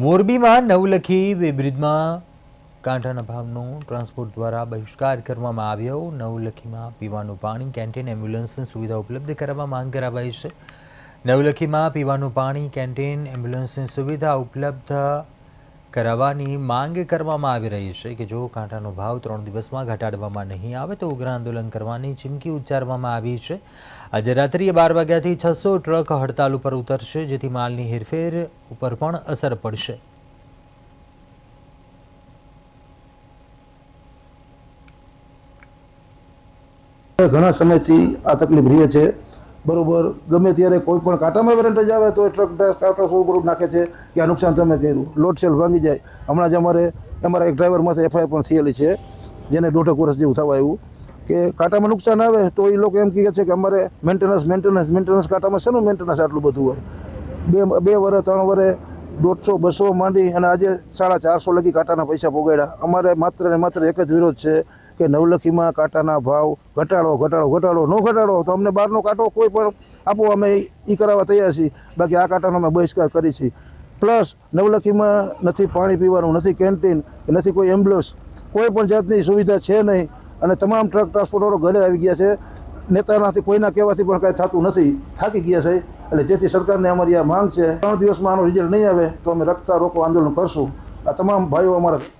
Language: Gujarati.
મોરબીમાં નવલખી બ્રિજમાં કાંઠાના ભાવનો ટ્રાન્સપોર્ટ દ્વારા બહિષ્કાર કરવામાં આવ્યો। નવલખીમાં પીવાનું પાણી, કેન્ટીન, એમ્બ્યુલન્સની સુવિધા ઉપલબ્ધ કરવા માંગ કરાવાઈ છે। નવલખીમાં પીવાનું પાણી, કેન્ટીન, એમ્બ્યુલન્સની સુવિધા ઉપલબ્ધ કરાવવાની માંગ કરવામાં આવી રહી છે કે જો કાંઠાનો ભાવ 3 દિવસમાં ઘટાડવામાં નહીં આવે તો ઉગ્ર આંદોલન કરવાની ચીમકી ઉચ્ચારવામાં આવી છે। આજે રાત્રિએ 12 વાગ્યાથી 600 ટ્રક હડતાલ ઉપર ઉતરશે, જેથી માલની હેરફેર ઉપર પણ અસર પડશે। ઘણા સમયથી આ તકલીફ રહે છે, બરોબર। ગમે ત્યારે કોઈ પણ કાંટામાં વેરંટેજ આવે તો ટ્રક બરોબર નાખે છે કે આ નુકસાન તમે કર્યું, લોડ સેલ ભાંગી જાય। હમણાં જ અમારા એક ડ્રાઈવરમાંથી એફઆઈઆર પણ થયેલી છે, જેને 1.5 વર્ષ જેવું થવા આવ્યું કે કાંટામાં નુકસાન આવે તો એ લોકો એમ કહે છે કે અમારે મેન્ટેનન્સ કાંટામાં શેનું મેન્ટેનન્સ આટલું બધું હોય। 2 વર્ષ 3 વર્ષ 150-200 માંડી અને આજે 450 લગી કાંટાના પૈસા પોગાડ્યા। અમારે માત્ર ને માત્ર એક જ વિરોધ છે કે નવલખીમાં કાંટાના ભાવ ઘટાડો, ન ઘટાડો તો અમને બહારનો કાંટો કોઈ પણ આપો, અમે એ કરાવવા તૈયાર છીએ। બાકી આ કાંટાનો અમે બહિષ્કાર કરી છીએ। પ્લસ નવલખીમાં નથી પાણી પીવાનું, નથી કેન્ટીન, નથી કોઈ એમ્બ્યુલન્સ, કોઈ પણ જાતની સુવિધા છે નહીં અને તમામ ટ્રક ટ્રાન્સપોર્ટરો ઘરે આવી ગયા છે। નેતાનાથી કોઈના કહેવાથી પણ કાંઈ થતું નથી, થાકી ગયા છે। એટલે જેથી સરકારને અમારી આ માંગ છે, 3 દિવસમાં આનો રિઝલ્ટ નહીં આવે તો અમે રસ્તા રોકો આંદોલન કરશું। આ તમામ ભાઈઓ અમારા